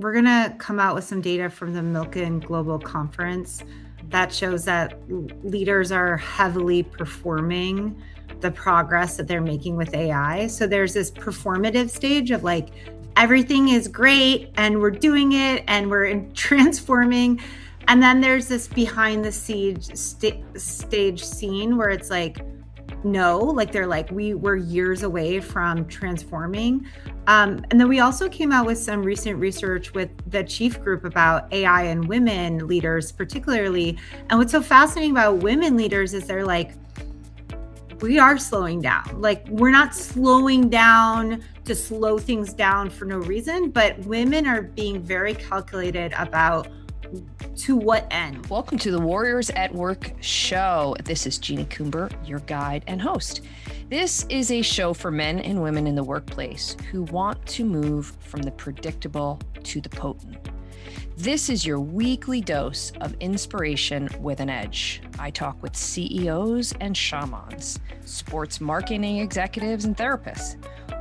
we're going to come out with some data from the Milken Global Conference that shows that leaders are heavily performing the progress that they're making with AI. So there's this performative stage of like, everything is great and we're doing it and we're transforming. And then there's this behind the stage scene where it's like, no, like they're like, we're years away from transforming. And then we also came out with some recent research with the Chief Group about AI and women leaders particularly. And what's so fascinating about women leaders is they're like, we are slowing down. Like, we're not slowing down to slow things down for no reason, but women are being very calculated about to what end. Welcome to the Warriors at Work show. This is Jeannie Coomber, your guide and host. This is a show for men and women in the workplace who want to move from the predictable to the potent. This is your weekly dose of inspiration with an edge. I talk with CEOs and shamans, sports marketing executives and therapists.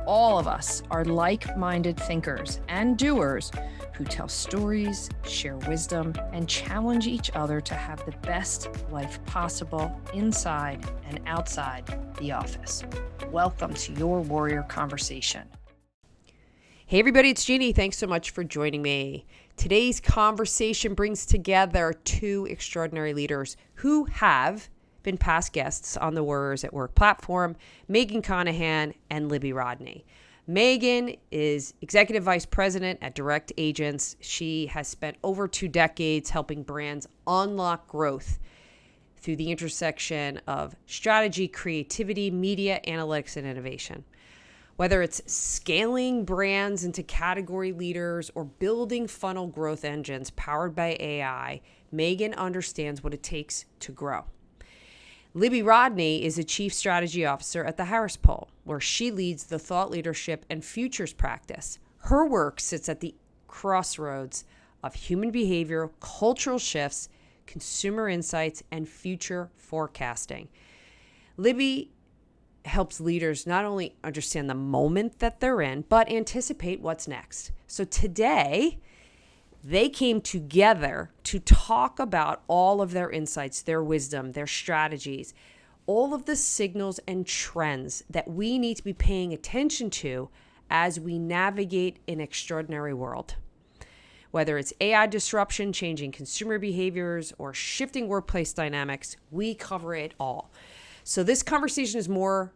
All of us are like-minded thinkers and doers who tell stories, share wisdom, and challenge each other to have the best life possible inside and outside the office. Welcome to your Warrior Conversation. Hey everybody, it's Jeannie. Thanks so much for joining me. Today's conversation brings together two extraordinary leaders who have been past guests on the Warriors at Work platform, Megan Conahan and Libby Rodney. Megan is Executive Vice President at Direct Agents. She has spent over 2 decades helping brands unlock growth through the intersection of strategy, creativity, media, analytics, and innovation. Whether it's scaling brands into category leaders or building funnel growth engines powered by AI, Megan understands what it takes to grow. Libby Rodney is a Chief Strategy Officer at the Harris Poll, where she leads the thought leadership and futures practice. Her work sits at the crossroads of human behavior, cultural shifts, consumer insights, and future forecasting. Libby helps leaders not only understand the moment that they're in, but anticipate what's next. So today, they came together to talk about all of their insights, their wisdom, their strategies, all of the signals and trends that we need to be paying attention to as we navigate an extraordinary world. Whether it's AI disruption, changing consumer behaviors, or shifting workplace dynamics, we cover it all. So this conversation is more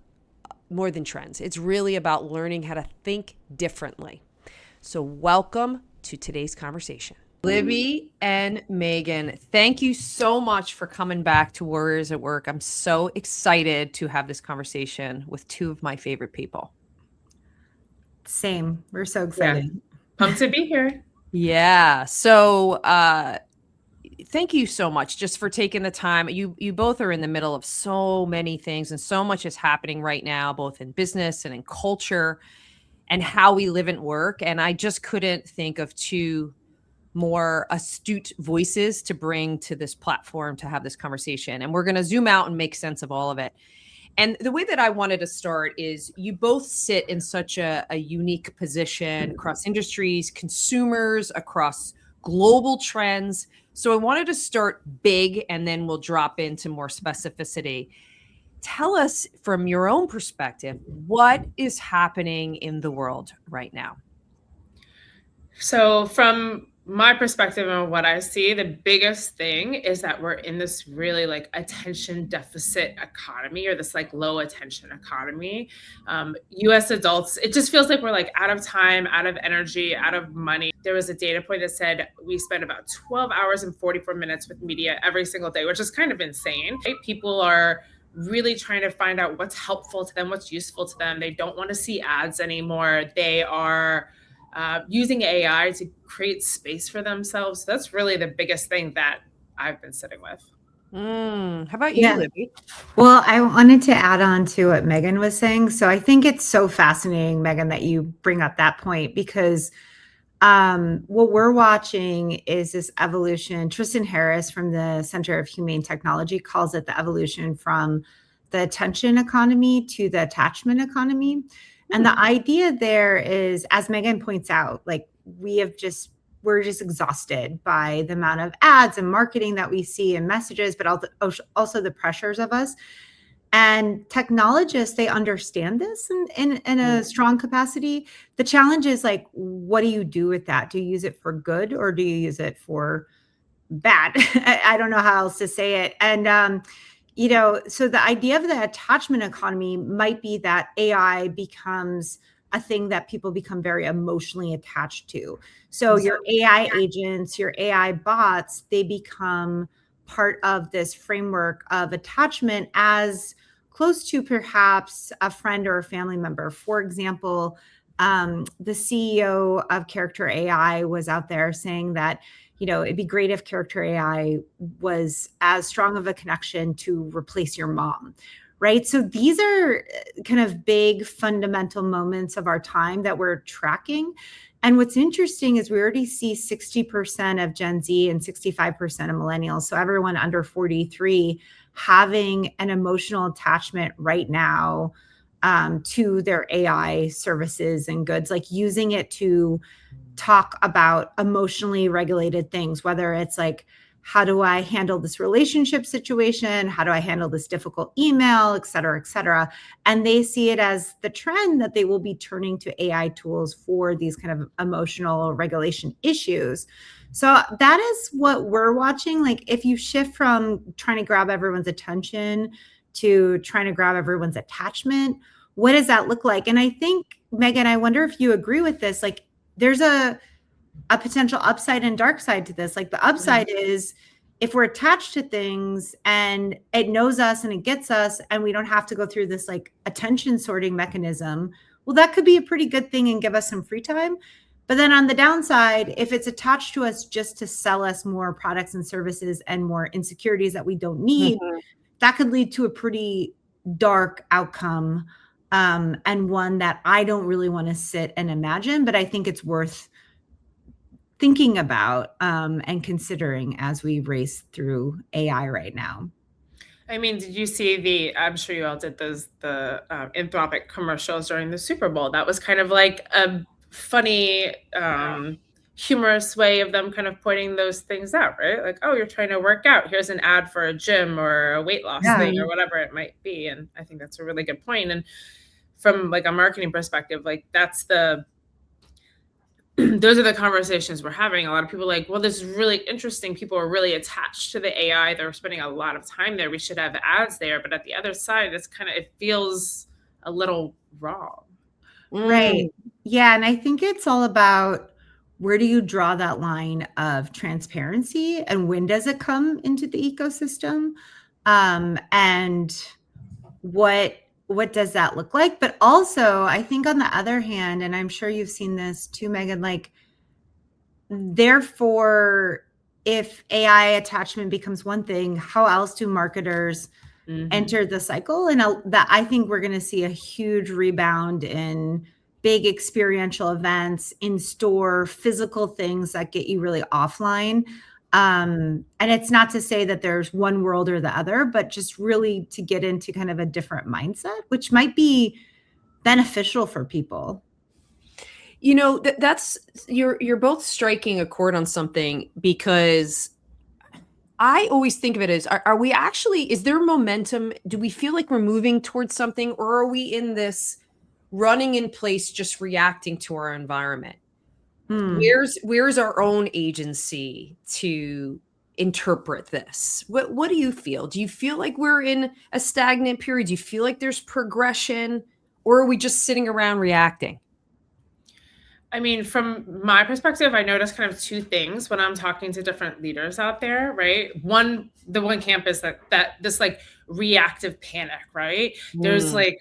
than trends. It's really about learning how to think differently. So welcome to today's conversation. Libby and Megan, thank you so much for coming back to Warriors at Work. I'm so excited to have this conversation with two of my favorite people. Same. We're so excited. Yeah. Pumped to be here. Yeah. So thank you so much just for taking the time. You both are in the middle of so many things and so much is happening right now, both in business and in culture and how we live and work. And I just couldn't think of two more astute voices to bring to this platform to have this conversation. And we're going to zoom out and make sense of all of it. And the way that I wanted to start is you both sit in such a unique position across industries, consumers, across global trends. So I wanted to start big and then we'll drop into more specificity. Tell us from your own perspective, what is happening in the world right now? So from my perspective and what I see, the biggest thing is that we're in this really like attention deficit economy, or this like low attention economy. US adults, it just feels like we're like out of time, out of energy, out of money. There was a data point that said we spend about 12 hours and 44 minutes with media every single day, which is kind of insane. Right? People are really trying to find out what's helpful to them, what's useful to them. They don't want to see ads anymore. They are using AI to create space for themselves. So that's really the biggest thing that I've been sitting with. How about you, Libby? Well, I wanted to add on to what Megan was saying. So I think it's so fascinating, Megan, that you bring up that point, because what we're watching is this evolution. Tristan Harris from the Center of Humane Technology calls it the evolution from the attention economy to the attachment economy. And the idea there is, as Megan points out, like we're we're just exhausted by the amount of ads and marketing that we see and messages, but also the pressures of us. And technologists, they understand this in a strong capacity. The challenge is like, what do you do with that? Do you use it for good or do you use it for bad? I don't know how else to say it. And, so the idea of the attachment economy might be that AI becomes a thing that people become very emotionally attached to. So your AI agents, your AI bots, they become part of this framework of attachment as close to perhaps a friend or a family member. For example, the CEO of Character AI was out there saying that, it'd be great if Character AI was as strong of a connection to replace your mom, right? So these are kind of big fundamental moments of our time that we're tracking. And what's interesting is we already see 60% of Gen Z and 65% of millennials, so everyone under 43, having an emotional attachment right now to their AI services and goods, like using it to talk about emotionally regulated things, whether it's like, how do I handle this relationship situation? How do I handle this difficult email, et cetera, et cetera? And they see it as the trend that they will be turning to AI tools for these kind of emotional regulation issues. So that is what we're watching. Like if you shift from trying to grab everyone's attention to trying to grab everyone's attachment, what does that look like? And I think, Megan, I wonder if you agree with this. Like there's a potential upside and dark side to this. Like the upside is if we're attached to things and it knows us and it gets us and we don't have to go through this like attention sorting mechanism, well, that could be a pretty good thing and give us some free time. But then on the downside, if it's attached to us just to sell us more products and services and more insecurities that we don't need, that could lead to a pretty dark outcome, and one that I don't really want to sit and imagine, but I think it's worth thinking about and considering as we race through AI right now. I mean, did you see I'm sure you all did the Anthropic commercials during the Super Bowl. That was kind of like a funny, humorous way of them kind of pointing those things out, right? Like, oh, you're trying to work out. Here's an ad for a gym or a weight loss thing or whatever it might be. And I think that's a really good point. And from like a marketing perspective, like that's those are the conversations we're having. A lot of people are like, well, this is really interesting. People are really attached to the AI. They're spending a lot of time there. We should have ads there. But at the other side, it feels a little wrong. Right. Yeah. And I think it's all about where do you draw that line of transparency and when does it come into the ecosystem? And what does that look like? But also, I think on the other hand, and I'm sure you've seen this too, Megan, like, therefore, if AI attachment becomes one thing, how else do marketers enter the cycle? And that I think we're going to see a huge rebound in big experiential events, in store, physical things that get you really offline. And it's not to say that there's one world or the other, but just really to get into kind of a different mindset, which might be beneficial for people. That's you're both striking a chord on something, because I always think of it as, are we actually, is there momentum? Do we feel like we're moving towards something, or are we in this running in place, just reacting to our environment? Where's our own agency to interpret this? What do you feel? Do you feel like we're in a stagnant period? Do you feel like there's progression, or are we just sitting around reacting? I mean, from my perspective, I notice kind of two things when I'm talking to different leaders out there, right? The one camp is that this like reactive panic, right? There's like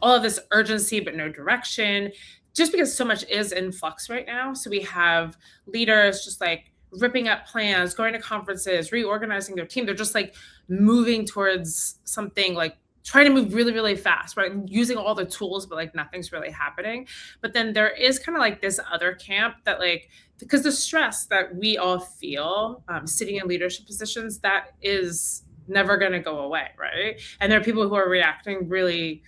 all of this urgency, but no direction, just because so much is in flux right now. So we have leaders just like ripping up plans, going to conferences, reorganizing their team. They're just like moving towards something, like trying to move really, really fast, right? Using all the tools, but like nothing's really happening. But then there is kind of like this other camp that like, because the stress that we all feel sitting in leadership positions, that is never going to go away, right? And there are people who are reacting really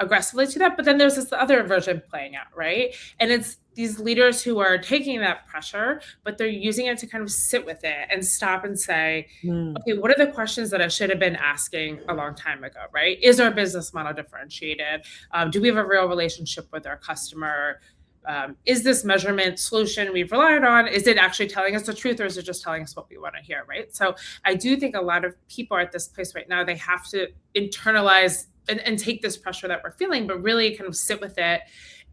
aggressively to that. But then there's this other version playing out, right? And it's these leaders who are taking that pressure, but they're using it to kind of sit with it and stop and say, okay, what are the questions that I should have been asking a long time ago, right? Is our business model differentiated? Do we have a real relationship with our customer? Is this measurement solution we've relied on, is it actually telling us the truth, or is it just telling us what we want to hear, right? So I do think a lot of people are at this place right now, they have to internalize and take this pressure that we're feeling, but really kind of sit with it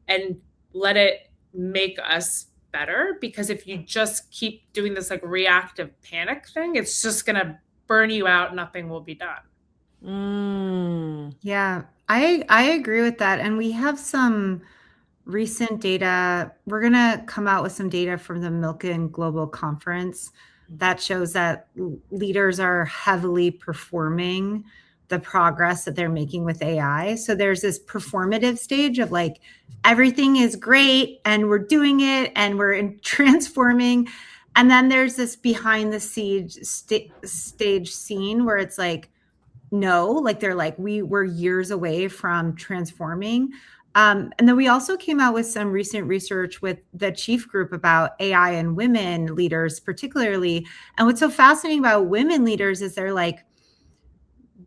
and let it make us better. Because if you just keep doing this like reactive panic thing, it's just going to burn you out. Nothing will be done. Yeah, I agree with that. And we have some recent data. We're going to come out with some data from the Milken Global Conference that shows that leaders are heavily performing the progress that they're making with AI. So there's this performative stage of like, everything is great and we're doing it and we're transforming. And then there's this behind the stage scene where it's like, no, like they're like, we're years away from transforming. And then we also came out with some recent research with the Chief Group about AI and women leaders particularly. And what's so fascinating about women leaders is they're like,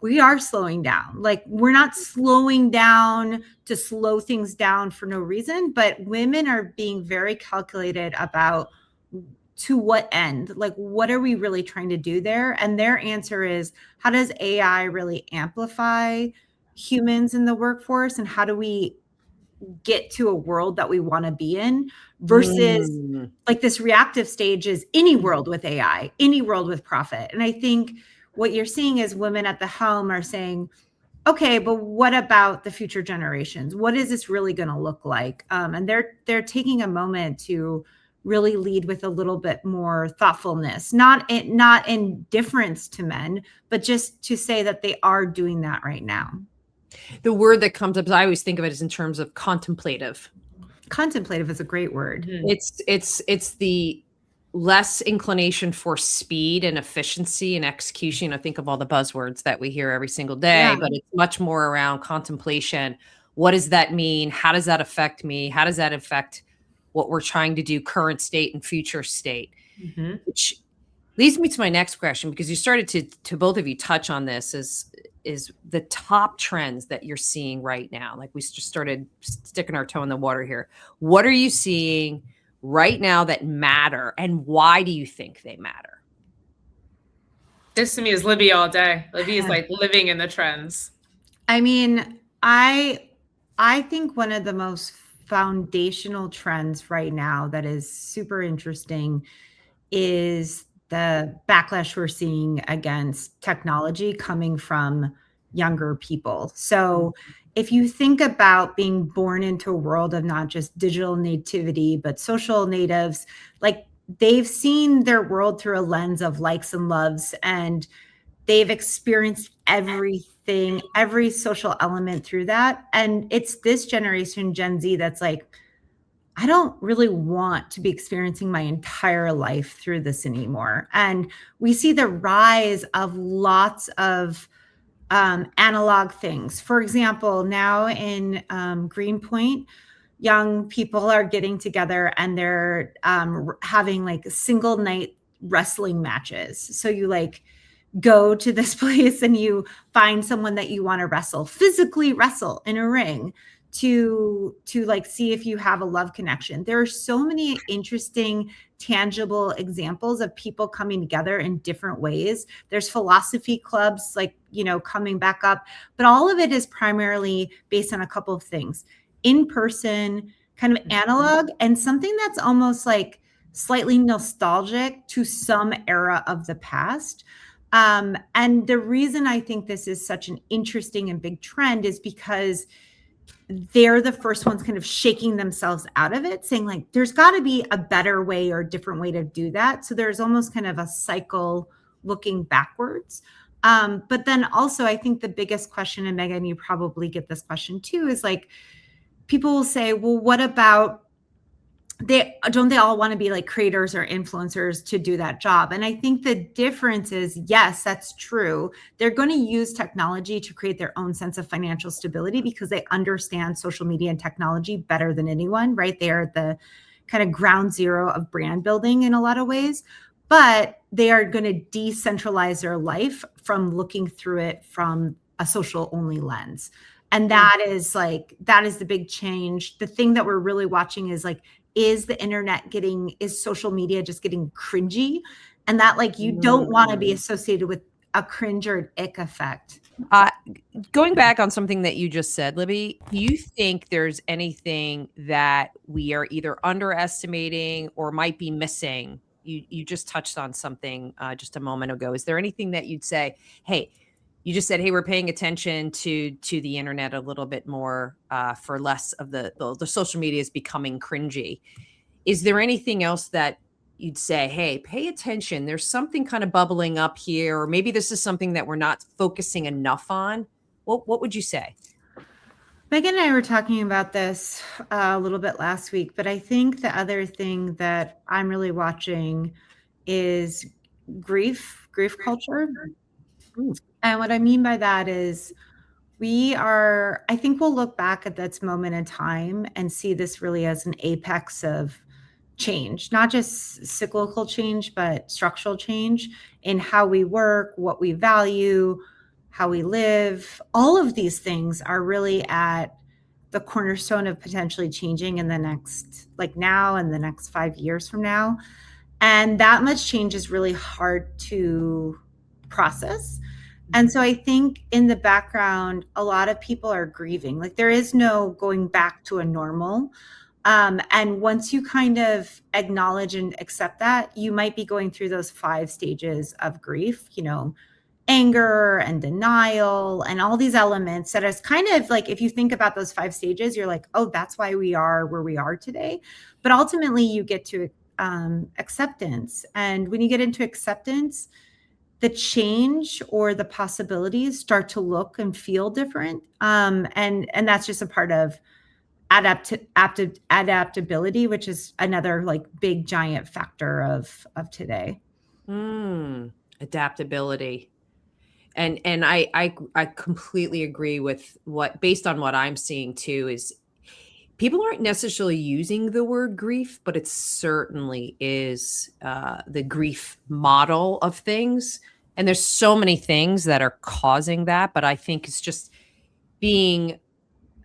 we are slowing down. Like, we're not slowing down to slow things down for no reason, but women are being very calculated about to what end, like, what are we really trying to do there? And their answer is, how does AI really amplify humans in the workforce? And how do we get to a world that we want to be in versus like this reactive stage is any world with AI, any world with profit. And I think what you're seeing is women at the helm are saying, okay, but what about the future generations? What is this really going to look like? And they're taking a moment to really lead with a little bit more thoughtfulness, not indifference to men, but just to say that they are doing that right now. The word that comes up, I always think of it, is in terms of contemplative. Contemplative is a great word. It's the less inclination for speed and efficiency and execution. I think of all the buzzwords that we hear every single day, but it's much more around contemplation. What does that mean? How does that affect me? How does that affect what we're trying to do, current state and future state? Which leads me to my next question, because you started to both of you touch on this, is the top trends that you're seeing right now. Like, we just started sticking our toe in the water here. What are you seeing right now that matter, and why do you think they matter? This to me is Libby all day. Libby is like living in the trends. I mean, I think one of the most foundational trends right now that is super interesting is the backlash we're seeing against technology coming from younger people. So if you think about being born into a world of not just digital nativity, but social natives, like, they've seen their world through a lens of likes and loves, and they've experienced everything, every social element through that. And it's this generation, Gen Z, that's like, I don't really want to be experiencing my entire life through this anymore. And we see the rise of lots of analog things. For example, now in Greenpoint, young people are getting together and they're having like single night wrestling matches. So you like go to this place and you find someone that you want to physically wrestle in a ring to like see if you have a love connection. There are so many interesting, tangible examples of people coming together in different ways. There's philosophy clubs, like, coming back up, but all of it is primarily based on a couple of things: in person, kind of analog, and something that's almost like slightly nostalgic to some era of the past. And the reason I think this is such an interesting and big trend is because they're the first ones kind of shaking themselves out of it, saying like, there's got to be a better way or a different way to do that. So there's almost kind of a cycle looking backwards. But then also, I think the biggest question, and Megan, you probably get this question too, is like, people will say, well, what about they all want to be like creators or influencers to do that job. And I think the difference is, yes, that's true. They're going to use technology to create their own sense of financial stability because they understand social media and technology better than anyone, right? They are the kind of ground zero of brand building in a lot of ways, but they are going to decentralize their life from looking through it from a social only lens. And that is the big change. The thing that we're really watching is like, is social media just getting cringy? And that like, you don't want to be associated with a cringe or an ick effect. Going back on something that you just said, Libby, do you think there's anything that we are either underestimating or might be missing? You just touched on something just a moment ago. Is there anything that you'd say, hey, you just said, hey, we're paying attention to the internet a little bit more for less of the social media is becoming cringy. Is there anything else that you'd say, hey, pay attention? There's something kind of bubbling up here, or maybe this is something that we're not focusing enough on. What would you say? Megan and I were talking about this a little bit last week, but I think the other thing that I'm really watching is grief culture. And what I mean by that is I think we'll look back at this moment in time and see this really as an apex of change, not just cyclical change, but structural change in how we work, what we value, how we live. All of these things are really at the cornerstone of potentially changing in the next, like now and the next 5 years from now. And that much change is really hard to process. And so I think in the background, a lot of people are grieving. Like there is no going back to a normal. And once you kind of acknowledge and accept that, you might be going through those 5 stages of grief, anger and denial and all these elements that is kind of like, if you think about those 5 stages, you're like, oh, that's why we are where we are today. But ultimately you get to acceptance. And when you get into acceptance, the change or the possibilities start to look and feel different. And that's just a part of adaptability, which is another like big giant factor of today. Adaptability. And I completely agree with based on what I'm seeing too, is people aren't necessarily using the word grief, but it certainly is the grief model of things. And there's so many things that are causing that, but I think it's just being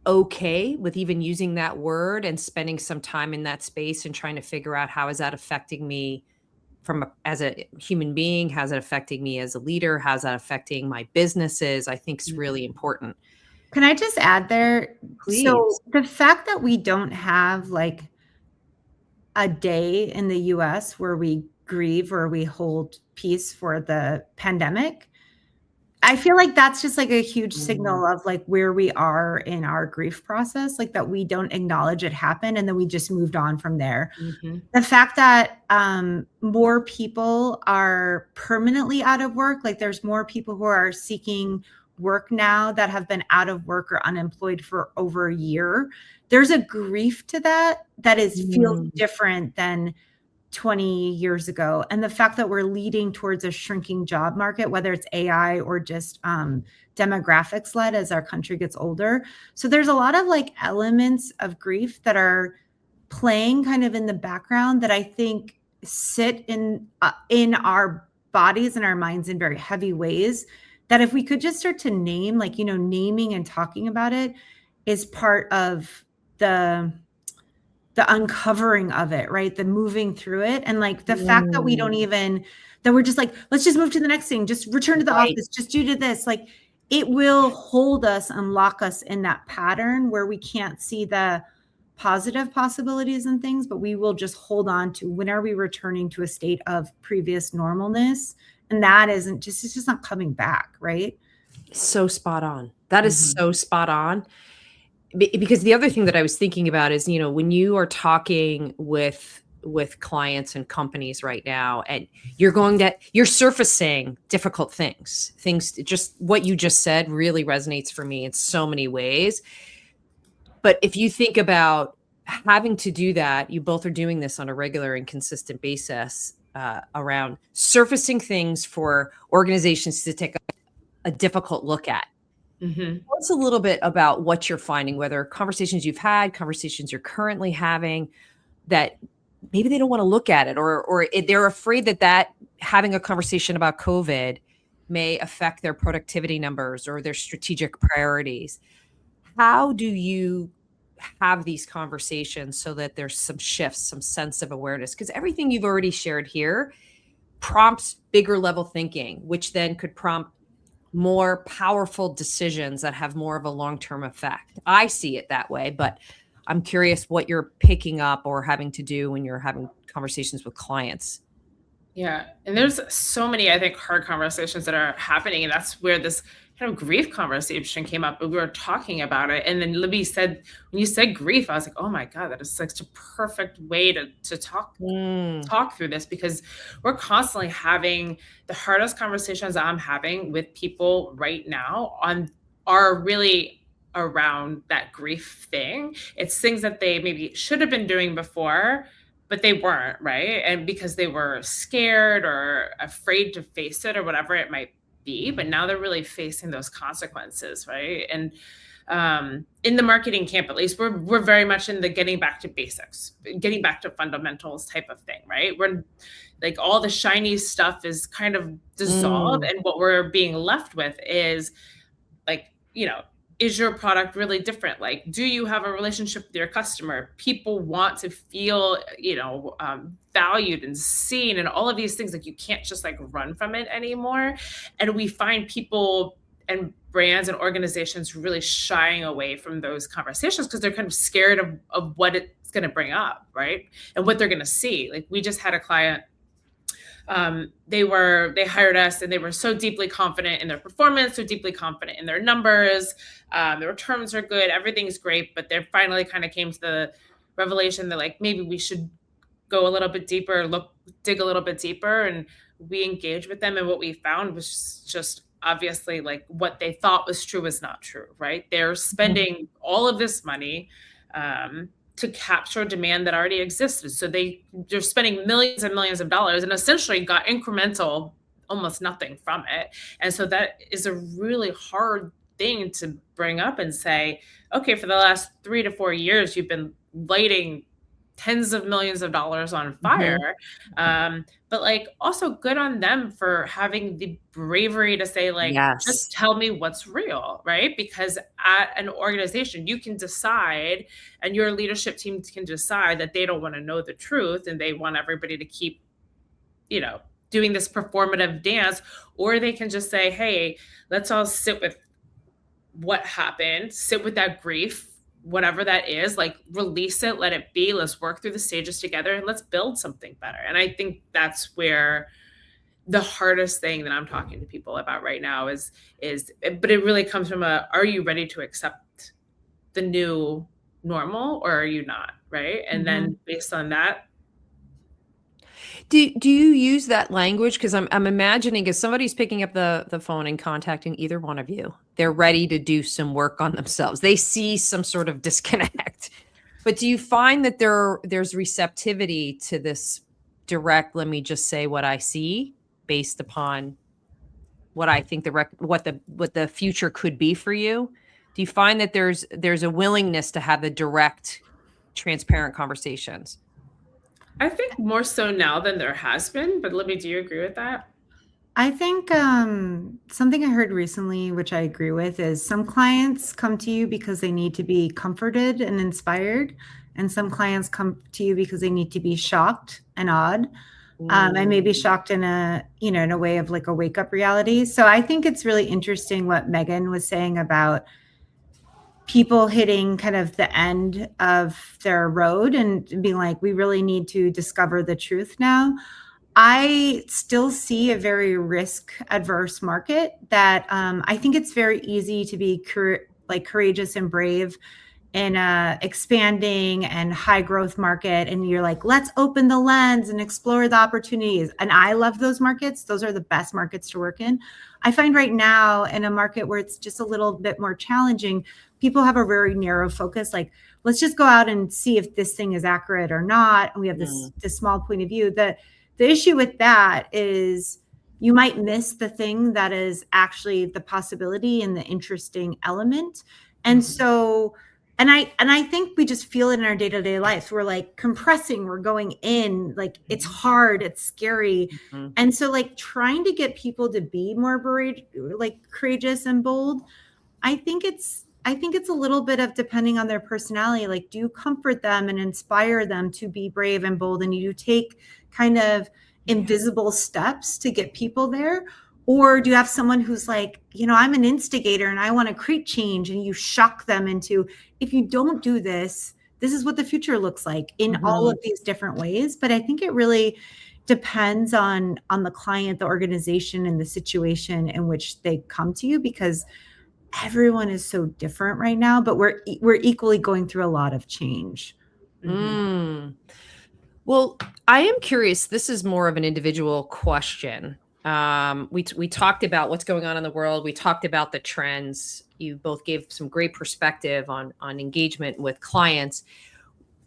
okay with even using that word and spending some time in that space and trying to figure out how is that affecting me as a human being? How's it affecting me as a leader? How's that affecting my businesses? I think is really important. Can I just add there? Please. So the fact that we don't have like a day in the US where we grieve or we hold peace for the pandemic, I feel like that's just like a huge signal of like where we are in our grief process, like that we don't acknowledge it happened and then we just moved on from there. Mm-hmm. The fact that more people are permanently out of work, like there's more people who are seeking work now that have been out of work or unemployed for over a year. There's a grief to that feels different than 20 years ago. And the fact that we're leading towards a shrinking job market, whether it's AI or just demographics led as our country gets older. So there's a lot of like elements of grief that are playing kind of in the background that I think sit in our bodies and our minds in very heavy ways, that if we could just start to name, like, naming and talking about it is part of the uncovering of it, right? The moving through it. And like the fact that that we're just like, let's just move to the next thing, just return to the office, just do this. Like it will hold us and lock us in that pattern where we can't see the positive possibilities and things, but we will just hold on to when are we returning to a state of previous normalness? And that it's just not coming back, right? So spot on. That is so spot on. Because the other thing that I was thinking about is, when you are talking with clients and companies right now, and you're surfacing difficult things, just what you just said really resonates for me in so many ways. But if you think about having to do that, you both are doing this on a regular and consistent basis around surfacing things for organizations to take a difficult look at. Mm-hmm. Tell us a little bit about what you're finding, whether conversations you've had, conversations you're currently having, that maybe they don't want to look at it, or they're afraid that having a conversation about COVID may affect their productivity numbers or their strategic priorities. How do you have these conversations so that there's some shifts, some sense of awareness? Because everything you've already shared here prompts bigger level thinking, which then could prompt more powerful decisions that have more of a long-term effect. I see it that way, but I'm curious what you're picking up or having to do when you're having conversations with clients. Yeah. And there's so many, I think, hard conversations that are happening. And that's where this kind of grief conversation came up. But we were talking about it. And then Libby said, when you said grief, I was like, oh my God, that is such a perfect way to talk through this, because we're constantly having the hardest conversations I'm having with people right now are really around that grief thing. It's things that they maybe should have been doing before, but they weren't, right? And because they were scared or afraid to face it or whatever it might be, but now they're really facing those consequences, right? And in the marketing camp, at least, we're very much in the getting back to basics, getting back to fundamentals type of thing, right? We're like, all the shiny stuff is kind of dissolved, and what we're being left with is like, is your product really different? Like, do you have a relationship with your customer? People want to feel, valued and seen, and all of these things. Like, you can't just like run from it anymore. And we find people and brands and organizations really shying away from those conversations because they're kind of scared of what it's going to bring up, right? And what they're going to see. Like, we just had a client. They hired us, and they were so deeply confident in their performance, so deeply confident in their numbers. The returns are good, everything's great, but they finally kind of came to the revelation that like, maybe we should go a little bit deeper, dig a little bit deeper. And we engaged with them. And what we found was just obviously like what they thought was true is not true, right? They're spending all of this money, to capture demand that already existed. So they're spending millions and millions of dollars and essentially got incremental, almost nothing from it. And so that is a really hard thing to bring up and say, okay, for the last 3 to 4 years, you've been lighting tens of millions of dollars on fire. But like, also good on them for having the bravery to say like, just tell me what's real, right? Because at an organization, you can decide, and your leadership team can decide that they don't want to know the truth and they want everybody to keep, doing this performative dance, or they can just say, hey, let's all sit with what happened, sit with that grief, whatever that is, like, release it, let it be, let's work through the stages together, and let's build something better. And I think that's where the hardest thing that I'm talking to people about right now is, but it really comes from are you ready to accept the new normal, or are you not, right? And then based on that. Do you use that language? Because I'm imagining if somebody's picking up the phone and contacting either one of you, they're ready to do some work on themselves. They see some sort of disconnect. But do you find that there's receptivity to this direct, let me just say what I see based upon what I think what the future could be for you? Do you find that there's a willingness to have the direct, transparent conversations? I think more so now than there has been, but Libby, do you agree with that? I think something I heard recently, which I agree with, is some clients come to you because they need to be comforted and inspired, and some clients come to you because they need to be shocked and awed, and maybe shocked in a way of like a wake up reality. So I think it's really interesting what Megan was saying about people hitting kind of the end of their road and being like, we really need to discover the truth now. I still see a very risk adverse market that I think it's very easy to be courageous and brave in a expanding and high growth market. And you're like, let's open the lens and explore the opportunities. And I love those markets. Those are the best markets to work in. I find right now in a market where it's just a little bit more challenging, people have a very narrow focus. Like, let's just go out and see if this thing is accurate or not. And we have this small point of view. The issue with that is you might miss the thing that is actually the possibility and the interesting element. And so, and I think we just feel it in our day-to-day life. We're like compressing, we're going in, like it's hard, it's scary. And so like trying to get people to be more courageous and bold, I think it's a little bit of depending on their personality. Like, do you comfort them and inspire them to be brave and bold? And you take kind of invisible steps to get people there? Or do you have someone who's like, I'm an instigator and I want to create change, and you shock them into, if you don't do this, this is what the future looks like in all of these different ways. But I think it really depends on the client, the organization, and the situation in which they come to you, because everyone is so different right now, but we're equally going through a lot of change. Well, I am curious. This is more of an individual question. We talked about what's going on in the world. We talked about the trends. You both gave some great perspective on engagement with clients.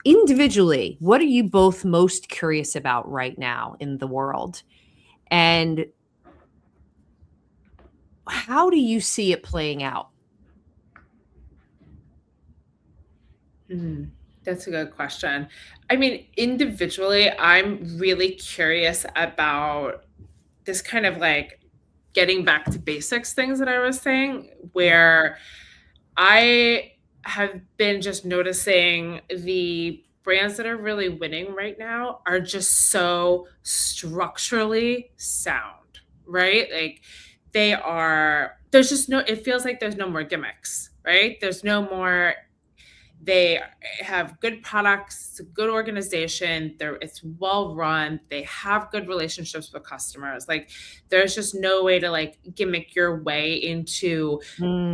Individually, what are you both most curious about right now in the world? And how do you see it playing out? That's a good question. I mean, individually, I'm really curious about this kind of like getting back to basics things that I was saying, where I have been just noticing the brands that are really winning right now are just so structurally sound, right? Like there's just it feels like there's no more gimmicks, right? There's no more. They have good products, it's a good organization, it's well run, they have good relationships with customers. Like there's just no way to like gimmick your way into,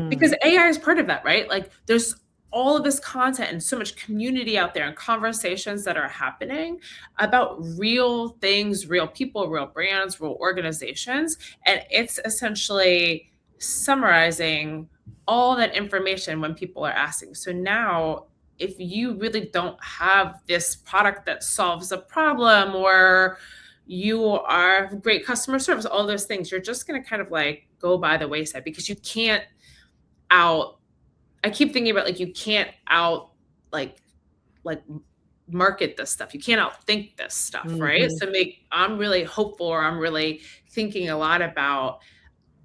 because AI is part of that, right? Like there's all of this content and so much community out there and conversations that are happening about real things, real people, real brands, real organizations. And it's essentially summarizing all that information when people are asking. So now, if you really don't have this product that solves a problem, or you are great customer service, all those things, you're just going to kind of like go by the wayside, because you can't I keep thinking about like, you can't like market this stuff. You can't outthink this stuff, right? So I'm really hopeful, or I'm really thinking a lot about,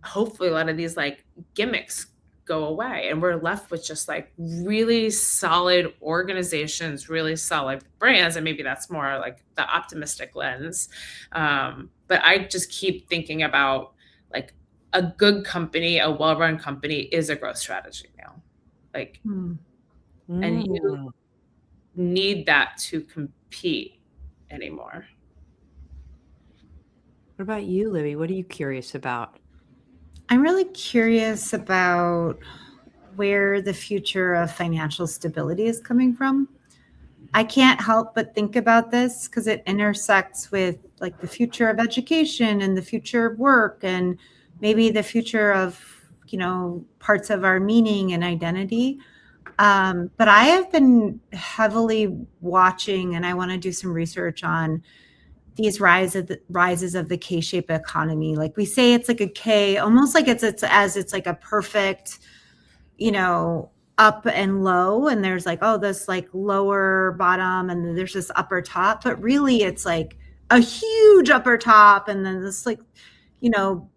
hopefully a lot of these like gimmicks go away and we're left with just like really solid organizations, really solid brands. And maybe that's more like the optimistic lens. But I just keep thinking about like a good company, a well-run company is a growth strategy now. Like, and you need that to compete anymore. What about you, Libby? What are you curious about? I'm really curious about where the future of financial stability is coming from. I can't help but think about this because it intersects with like the future of education and the future of work, and maybe the future of, parts of our meaning and identity. But I have been heavily watching, and I want to do some research on these rises of the K-shaped economy. Like we say, it's like a K, almost like it's like a perfect, up and low. And there's like, this like lower bottom, and then there's this upper top. But really, it's like a huge upper top, and then this like,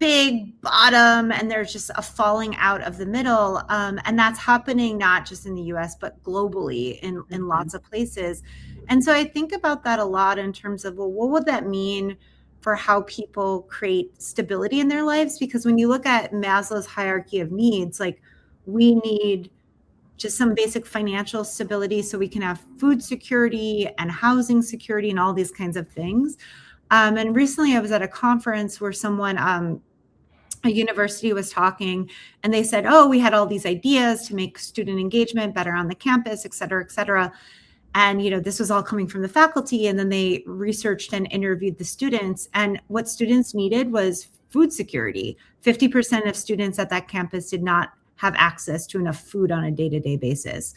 big bottom, and there's just a falling out of the middle. And that's happening not just in the US, but globally in lots of places. And so I think about that a lot in terms of, well, what would that mean for how people create stability in their lives? Because when you look at Maslow's hierarchy of needs, like we need just some basic financial stability so we can have food security and housing security and all these kinds of things. And recently I was at a conference where someone, a university was talking, and they said, we had all these ideas to make student engagement better on the campus, et cetera, et cetera. And, this was all coming from the faculty. And then they researched and interviewed the students. And what students needed was food security. 50% of students at that campus did not have access to enough food on a day-to-day basis.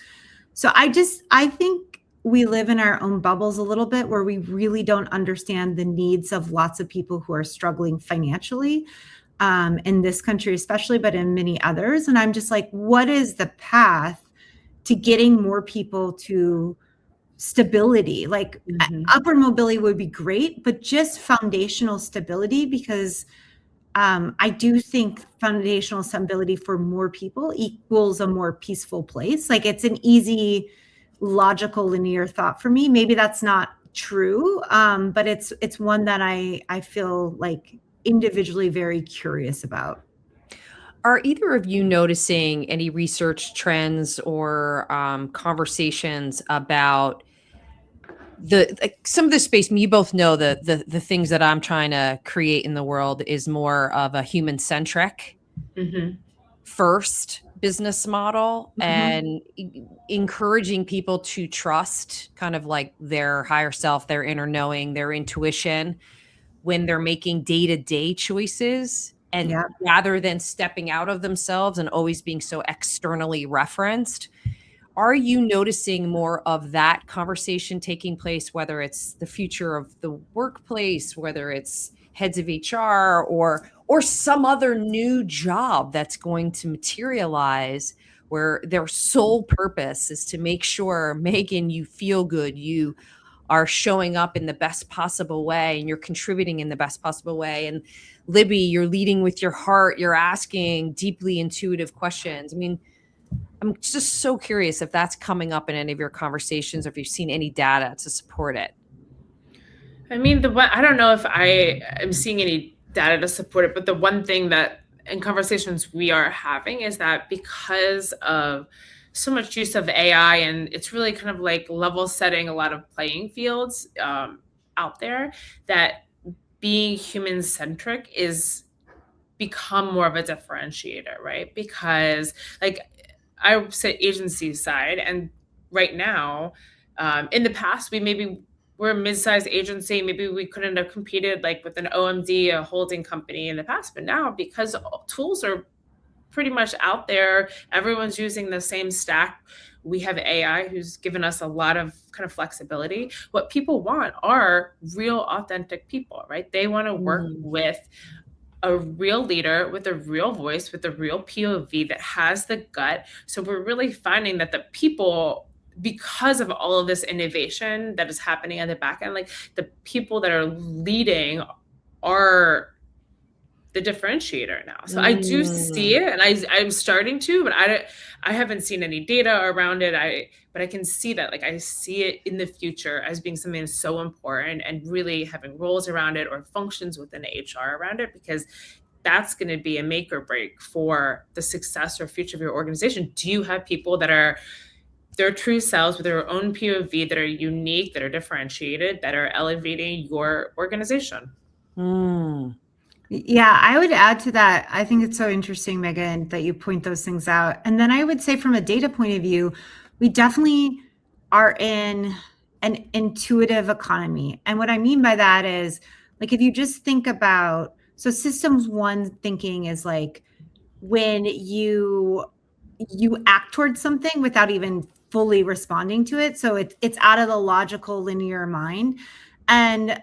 So I think we live in our own bubbles a little bit where we really don't understand the needs of lots of people who are struggling financially, in this country especially, but in many others. And I'm just like, what is the path to getting more people to stability? Like upward mobility would be great, but just foundational stability, because I do think foundational stability for more people equals a more peaceful place. Like, it's an easy, logical, linear thought for me. Maybe that's not true, but it's one that I feel like individually very curious about. Are either of you noticing any research trends or conversations about some of the space? You both know the things that I'm trying to create in the world is more of a human-centric first business model, and encouraging people to trust kind of like their higher self, their inner knowing, their intuition when they're making day-to-day choices, and rather than stepping out of themselves and always being so externally referenced. Are you noticing more of that conversation taking place, whether it's the future of the workplace, whether it's heads of HR, or some other new job that's going to materialize, where their sole purpose is to make sure, Megan, you feel good, you are showing up in the best possible way, and you're contributing in the best possible way, and Libby, you're leading with your heart, you're asking deeply intuitive questions. I mean, I'm just so curious if that's coming up in any of your conversations, or if you've seen any data to support it. I mean, I don't know if I am seeing any data to support it, but the one thing that in conversations we are having is that because of so much use of AI, and it's really kind of like level setting a lot of playing fields out there, that being human centric is become more of a differentiator, right? Because like I sit agency side, and right now, in the past, we're a mid-sized agency. Maybe we couldn't have competed like with an OMD, a holding company in the past, but now because tools are pretty much out there, everyone's using the same stack. We have AI who's given us a lot of kind of flexibility. What people want are real, authentic people, right? They want to work with a real leader with a real voice, with a real POV that has the gut. So we're really finding that the people, because of all of this innovation that is happening at the back end, like the people that are leading are the differentiator now. So I do see it, and I'm starting to, but I haven't seen any data around it. But I can see that, like, I see it in the future as being something that's so important, and really having roles around it or functions within HR around it, because that's going to be a make or break for the success or future of your organization. Do you have people that are their true selves with their own POV, that are unique, that are differentiated, that are elevating your organization? Yeah, I would add to that. I think it's so interesting, Megan, that you point those things out. And then I would say, from a data point of view, we definitely are in an intuitive economy. And what I mean by that is, like, if you just think about, so systems one thinking is like when you act towards something without even fully responding to it. So it's out of the logical linear mind. And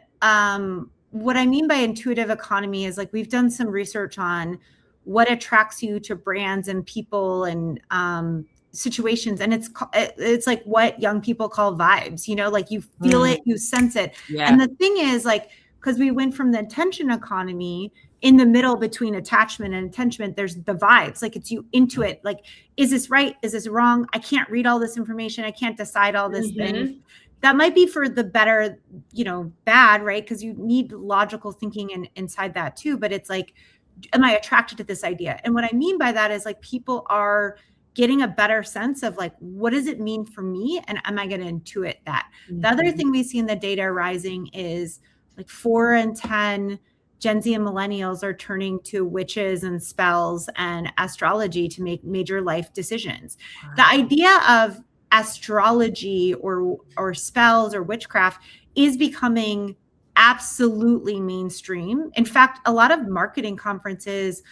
what I mean by intuitive economy is, like, we've done some research on what attracts you to brands and people and situations, and it's like what young people call vibes, like you feel it, you sense it. And the thing is, like, because we went from the attention economy, in the middle between attachment and attachment, there's the vibes, like it's you into it, like, is this right, is this wrong, I can't read all this information, I can't decide all this things. That might be for the better, bad, right? Because you need logical thinking inside that too. But it's like, am I attracted to this idea? And what I mean by that is, like, people are getting a better sense of, like, what does it mean for me? And am I going to intuit that? The other thing we see in the data rising is, like, 4 in 10 Gen Z and millennials are turning to witches and spells and astrology to make major life decisions. Wow. The idea of astrology or spells or witchcraft is becoming absolutely mainstream. In fact, a lot of marketing conferences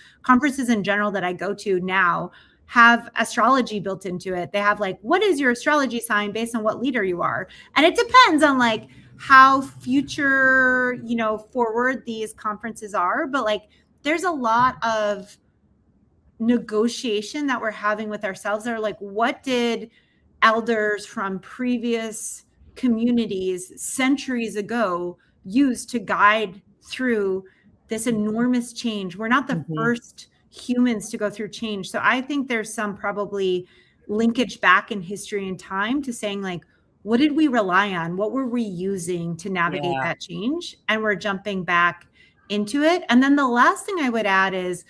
in general that I go to now have astrology built into it. They have like, what is your astrology sign based on what leader you are? And it depends on like how future, forward these conferences are. But like, there's a lot of negotiation that we're having with ourselves that are like, what did elders from previous communities centuries ago use to guide through this enormous change? We're not the first humans to go through change. So I think there's some probably linkage back in history and time to saying like, what did we rely on? What were we using to navigate that change? And we're jumping back into it. And then the last thing I would add is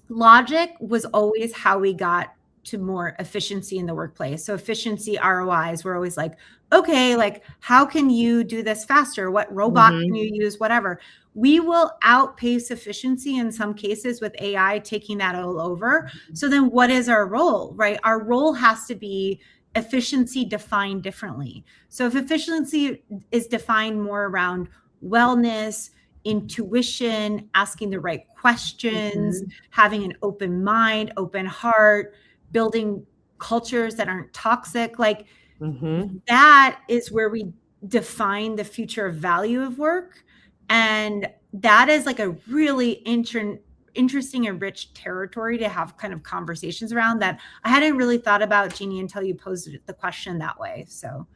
logic was always how we got to more efficiency in the workplace. So efficiency ROIs were always like, okay, like how can you do this faster? What robot can you use? Whatever. We will outpace efficiency in some cases with AI taking that all over. So then what is our role, right? Our role has to be efficiency defined differently. So if efficiency is defined more around wellness, intuition, asking the right questions, having an open mind, open heart, building cultures that aren't toxic, like that is where we define the future of value of work. And that is like a really interesting and rich territory to have kind of conversations around that I hadn't really thought about, Jeannie, until you posed the question that way. So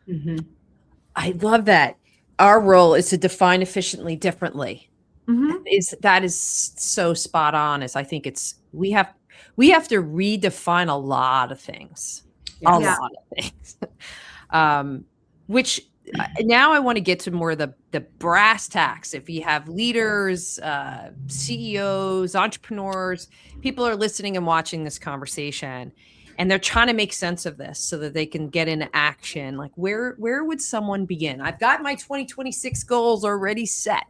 I love that. Our role is to define efficiently differently. That is so spot on. As I think we have to redefine a lot of things, a lot of things. Which now I want to get to more of the brass tacks. If you have leaders, CEOs, entrepreneurs, people are listening and watching this conversation, and they're trying to make sense of this so that they can get into action. Like where would someone begin? I've got my 2026 goals already set.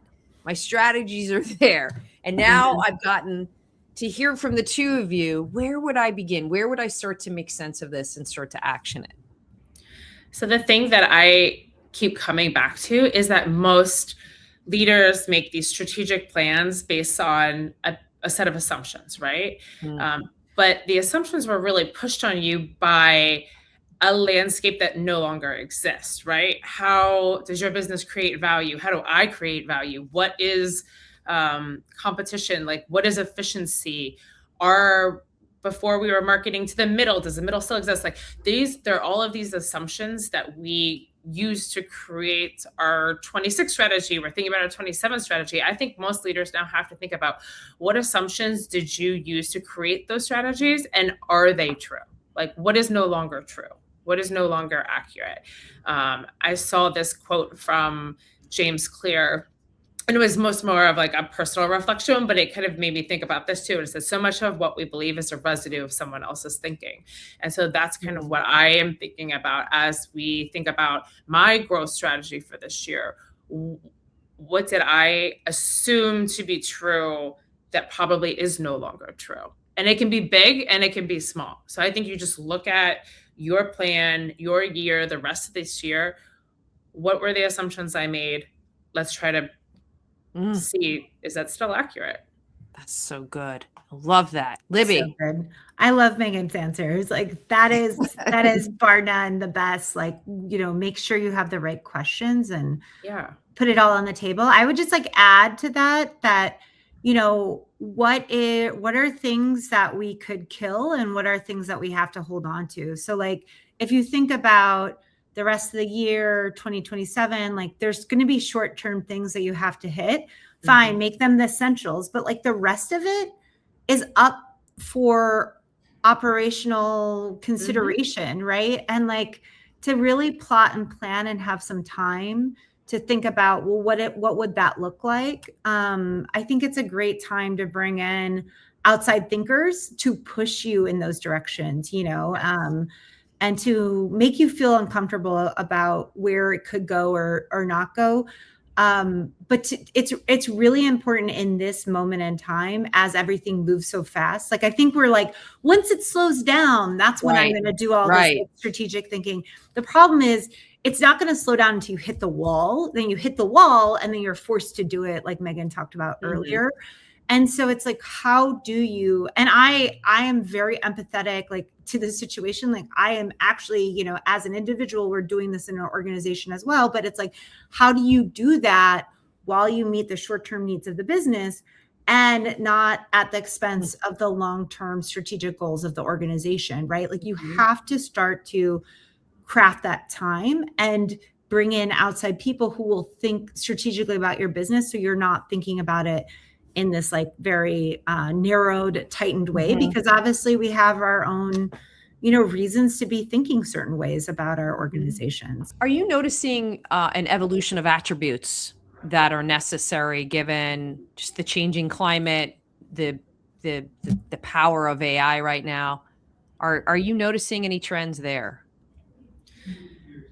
My strategies are there. And now I've gotten to hear from the two of you. Where would I begin? Where would I start to make sense of this and start to action it? So the thing that I keep coming back to is that most leaders make these strategic plans based on a set of assumptions, right? But the assumptions were really pushed on you by a landscape that no longer exists, right? How does your business create value? How do I create value? What is competition? Like, what is efficiency? Before we were marketing to the middle, does the middle still exist? Like there are all of these assumptions that we use to create our 26 strategy. We're thinking about our 27 strategy. I think most leaders now have to think about what assumptions did you use to create those strategies, and are they true? Like what is no longer true? What is no longer accurate? I saw this quote from James Clear, and it was more of like a personal reflection, but it kind of made me think about this too. It says so much of what we believe is a residue of someone else's thinking. And so that's kind of what I am thinking about as we think about my growth strategy for this year. What did I assume to be true that probably is no longer true? And it can be big and it can be small. So I think you just look at your plan, your year, the rest of this year. What were the assumptions I made? Let's try to see, is that still accurate? That's so good. I love that. Libby. So good. I love Megan's answers. Like that is bar none the best. Like, make sure you have the right questions and put it all on the table. I would just like add to that, what are things that we could kill and what are things that we have to hold on to? So like, if you think about the rest of the year, 2027, like there's going to be short-term things that you have to hit. Fine, make them the essentials, but like the rest of it is up for operational consideration, right? And like to really plot and plan and have some time to think about, well, what would that look like? I think it's a great time to bring in outside thinkers to push you in those directions, and to make you feel uncomfortable about where it could go or not go. But it's really important in this moment in time as everything moves so fast. Like I think we're like, once it slows down, that's when I'm going to do all this strategic thinking. The problem is it's not going to slow down until you hit the wall. Then you hit the wall and then you're forced to do it like Megan talked about earlier. And so it's like, how do you, and I am very empathetic, like, to the situation. Like, I am actually, you know, as an individual, we're doing this in our organization as well. But it's like, how do you do that while you meet the short-term needs of the business and not at the expense of the long-term strategic goals of the organization, right? Like, you have to start to craft that time and bring in outside people who will think strategically about your business. So you're not thinking about it in this like very narrowed, tightened way, because obviously we have our own, you know, reasons to be thinking certain ways about our organizations. Are you noticing an evolution of attributes that are necessary given just the changing climate, the power of AI right now? Are you noticing any trends there?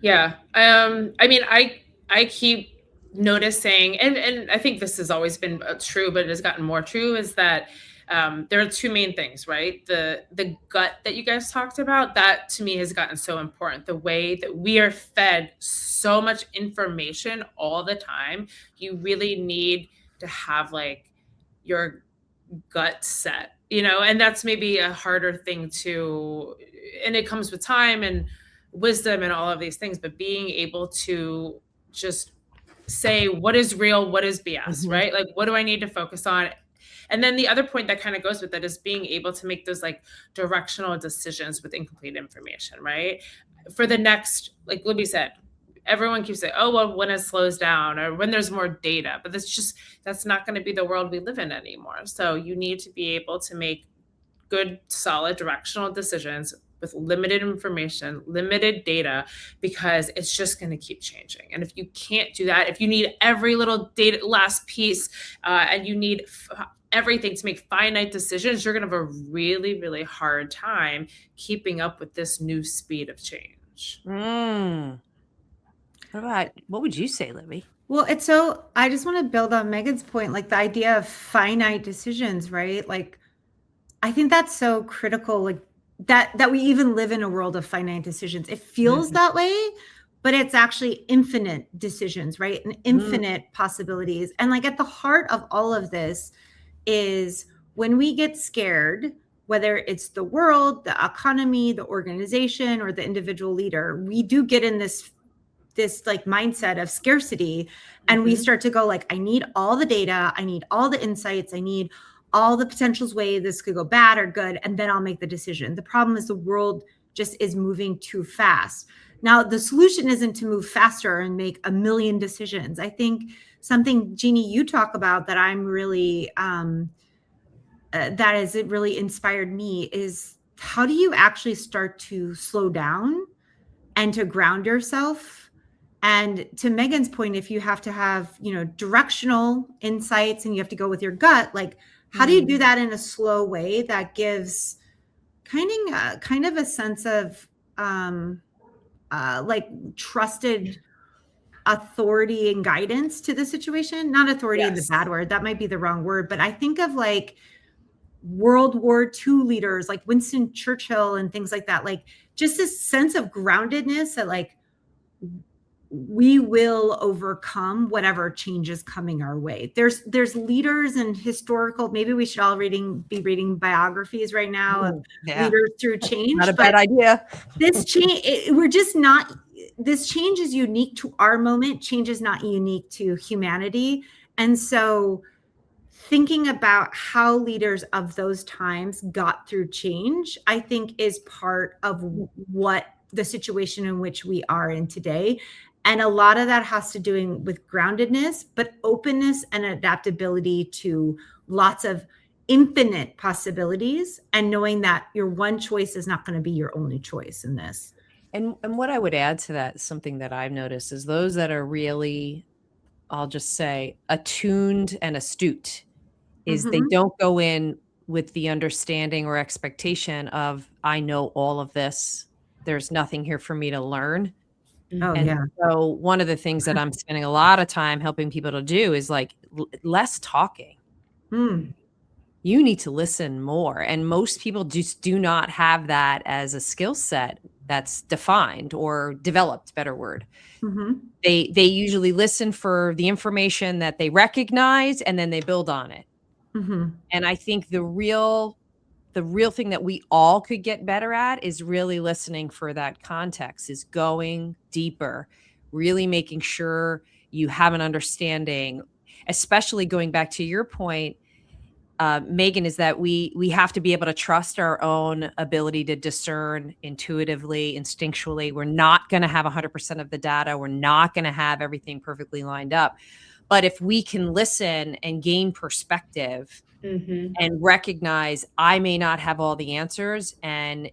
Yeah. I mean, I keep noticing, and I think this has always been true, but it has gotten more true, is that there are two main things, right? The gut that you guys talked about, that to me has gotten so important. The way that we are fed so much information all the time, you really need to have like your gut set, you know, and that's maybe a harder thing to, and it comes with time and wisdom and all of these things, but being able to just say what is real, what is BS, right? Like, what do I need to focus on? And then the other point that kind of goes with that is being able to make those like directional decisions with incomplete information, right? For the next, like Libby said, everyone keeps saying, oh, well, when it slows down or when there's more data, but that's not going to be the world we live in anymore. So you need to be able to make good, solid directional decisions with limited information, limited data, because it's just going to keep changing. And if you can't do that, if you need every little data last piece and you need everything to make finite decisions, you're going to have a really, really hard time keeping up with this new speed of change. What would you say, Libby? Well, it's so, I just want to build on Megan's point, like the idea of finite decisions, right? Like, I think that's so critical, like that we even live in a world of finite decisions. It feels that way, but it's actually infinite decisions, right? And infinite possibilities. And like at the heart of all of this is when we get scared, whether it's the world, the economy, the organization, or the individual leader, we do get in this like mindset of scarcity. And we start to go like, I need all the data. I need all the insights. I need all the potentials way this could go bad or good, and then I'll make the decision. The problem is the world just is moving too fast. Now, the solution isn't to move faster and make a million decisions. I think something, Jeannie, you talk about that I'm really, that has really inspired me is how do you actually start to slow down and to ground yourself? And to Megan's point, if you have to have, you know, directional insights and you have to go with your gut, like, how do you do that in a slow way that gives kind of a sense of like trusted authority and guidance to the situation? Not authority in the bad word, that might be the wrong word, but I think of like World War II leaders like Winston Churchill and things like that, like just this sense of groundedness that like we will overcome whatever change is coming our way. There's leaders and historical, maybe we should all be reading biographies right now of leaders through change. Not a bad idea. This change, this change is unique to our moment. Change is not unique to humanity. And so thinking about how leaders of those times got through change, I think is part of what the situation in which we are in today. And a lot of that has to do with groundedness, but openness and adaptability to lots of infinite possibilities, and knowing that your one choice is not going to be your only choice in this. And what I would add to that, something that I've noticed, is those that are really, I'll just say, attuned and astute, is they don't go in with the understanding or expectation of, I know all of this. There's nothing here for me to learn. So one of the things that I'm spending a lot of time helping people to do is like less talking. You need to listen more. And most people just do not have that as a skill set that's defined or developed, better word. They usually listen for the information that they recognize and then they build on it. And I think the real thing that we all could get better at is really listening for that context, is going deeper, really making sure you have an understanding, especially going back to your point, Megan, is that we have to be able to trust our own ability to discern intuitively, instinctually. We're not going to have 100% of the data. We're not going to have everything perfectly lined up. But if we can listen and gain perspective and recognize I may not have all the answers, and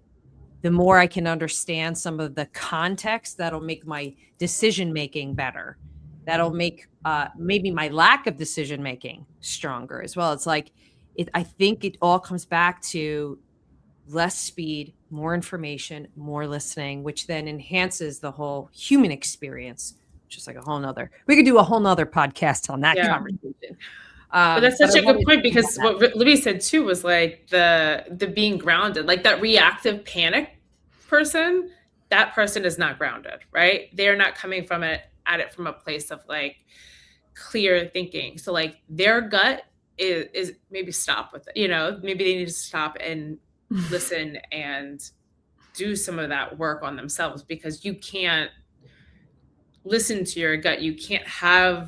the more I can understand some of the context, that'll make my decision making better. That'll make maybe my lack of decision making stronger as well. It's like, I think it all comes back to less speed, more information, more listening, which then enhances the whole human experience. Just like we could do a whole nother podcast on that conversation. But that's such a good point, because what Libby said too was like the being grounded, like that reactive panic person, that person is not grounded, right? They're not coming from at it from a place of like clear thinking. So like their gut is maybe stop with it, maybe they need to stop and listen and do some of that work on themselves, because you can't listen to your gut. You can't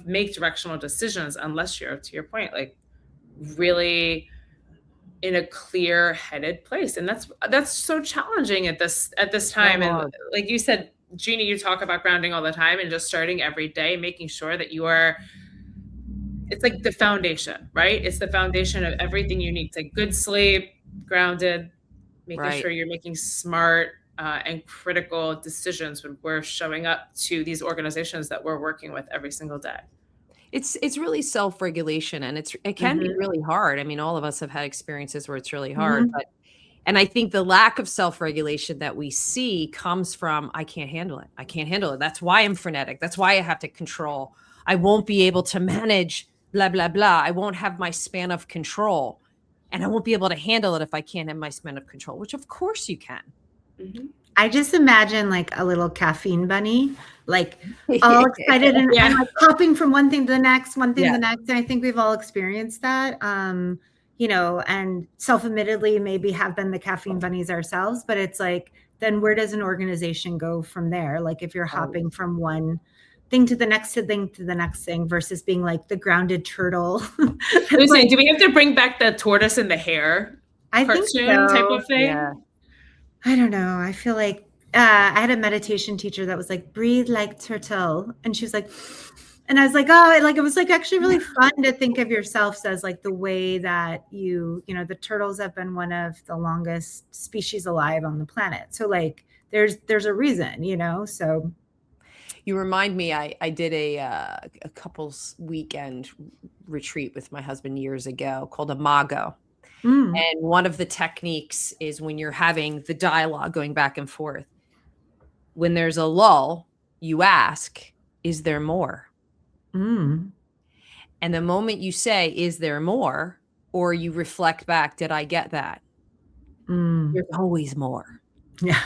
make directional decisions unless you're, to your point, like really in a clear-headed place. And that's so challenging at this time. And like you said, Jeannie, you talk about grounding all the time, and just starting every day, making sure that it's like the foundation, right? It's the foundation of everything you need. It's like good sleep, grounded, making sure you're making smart and critical decisions when we're showing up to these organizations that we're working with every single day. It's really self-regulation, and it can be really hard. I mean, all of us have had experiences where it's really hard, and I think the lack of self-regulation that we see comes from, I can't handle it. I can't handle it. That's why I'm frenetic. That's why I have to control. I won't be able to manage blah, blah, blah. I won't have my span of control, and I won't be able to handle it if I can't have my span of control, which of course you can. I just imagine like a little caffeine bunny, like all excited and like hopping from one thing to the next, one thing to the next. And I think we've all experienced that, and self-admittedly maybe have been the caffeine bunnies ourselves, but it's like, then where does an organization go from there? Like if you're hopping from one thing to the next thing versus being like the grounded turtle. Like, do we have to bring back the tortoise and the hare cartoon type of thing? Yeah. I don't know. I feel like I had a meditation teacher that was like, breathe like turtle. And she was like, and I was like, oh, like, it was like actually really fun to think of yourself as like the way that the turtles have been one of the longest species alive on the planet. So like, there's a reason, so. You remind me, I did a couples weekend retreat with my husband years ago called Imago. And one of the techniques is when you're having the dialogue going back and forth, when there's a lull, you ask, is there more? And the moment you say, is there more? Or you reflect back, did I get that? There's always more. Yeah.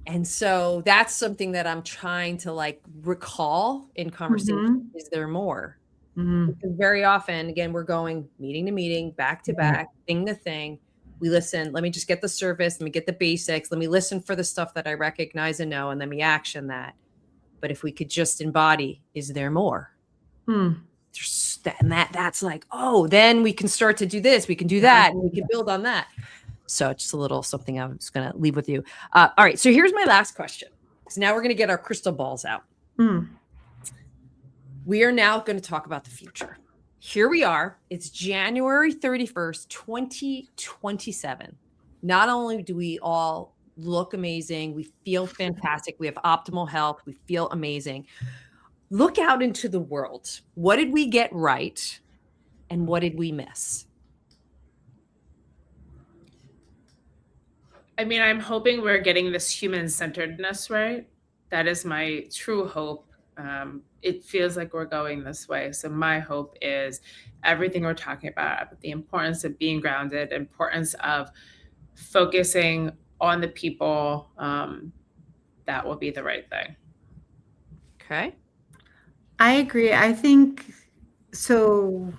And so that's something that I'm trying to like recall in conversation. Is there more? Because very often, again, we're going meeting to meeting, back to back, thing to thing. We listen. Let me just get the surface. Let me get the basics. Let me listen for the stuff that I recognize and know, and then we action that. But if we could just embody, is there more? And that's like, oh, then we can start to do this. We can do that, and we can build on that. So it's just a little something I'm just going to leave with you. All right. So here's my last question. So now we're going to get our crystal balls out. We are now going to talk about the future. Here we are. It's January 31st, 2027. Not only do we all look amazing, we feel fantastic, we have optimal health, we feel amazing. Look out into the world. What did we get right? And what did we miss? I mean, I'm hoping we're getting this human-centeredness right. That is my true hope. It feels like we're going this way. So my hope is everything we're talking about, the importance of being grounded, importance of focusing on the people, that will be the right thing. Okay. I agree. I think so.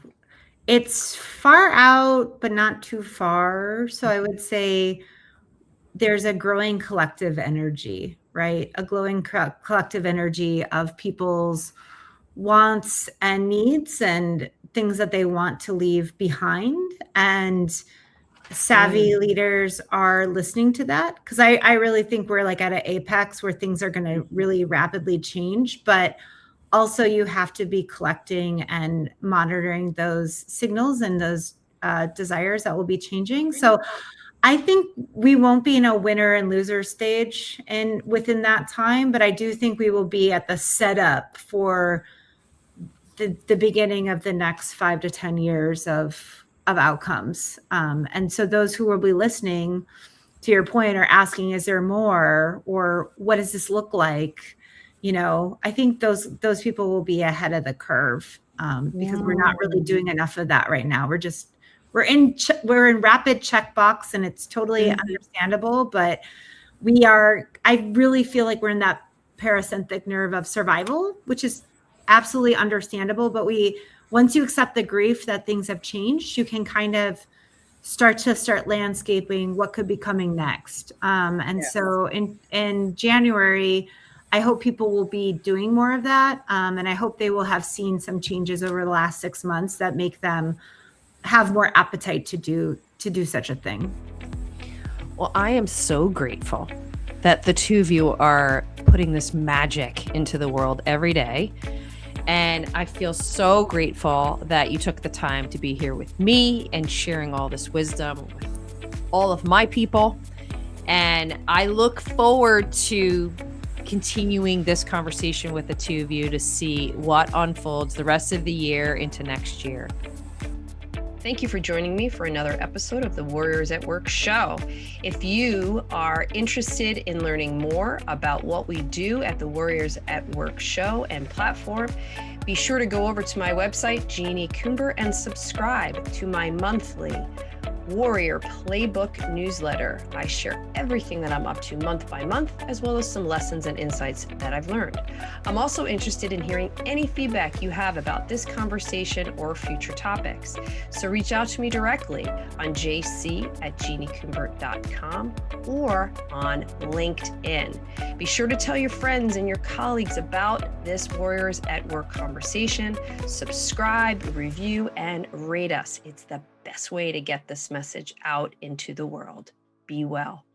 It's far out, but not too far. So I would say there's a growing collective energy, right? A growing collective energy of people's wants and needs and things that they want to leave behind. And savvy leaders are listening to that, because I really think we're like at an apex where things are going to really rapidly change. But also you have to be collecting and monitoring those signals and those desires that will be changing. So I think we won't be in a winner and loser stage and within that time, but I do think we will be at the setup for the beginning of the next 5 to 10 years of outcomes. And so those who will be listening, to your point, are asking, is there more, or what does this look like? I think those people will be ahead of the curve, because we're not really doing enough of that right now. We're in rapid checkbox, and it's totally understandable, but I really feel like we're in that parasympathetic nerve of survival, which is absolutely understandable. But once you accept the grief that things have changed, you can kind of start landscaping what could be coming next. So in January, I hope people will be doing more of that. And I hope they will have seen some changes over the last 6 months that make them have more appetite to do such a thing. Well, I am so grateful that the two of you are putting this magic into the world every day. And I feel so grateful that you took the time to be here with me and sharing all this wisdom with all of my people. And I look forward to continuing this conversation with the two of you to see what unfolds the rest of the year into next year. Thank you for joining me for another episode of the Warriors at Work show. If you are interested in learning more about what we do at the Warriors at Work show and platform, be sure to go over to my website, Jeannie Coomber, and subscribe to my monthly Warrior Playbook newsletter. I share everything that I'm up to month by month, as well as some lessons and insights that I've learned. I'm also interested in hearing any feedback you have about this conversation or future topics. So reach out to me directly on jc@jeanniecoomber.com or on LinkedIn. Be sure to tell your friends and your colleagues about this Warriors at Work conversation. Subscribe, review, and rate us. It's the best way to get this message out into the world. Be well.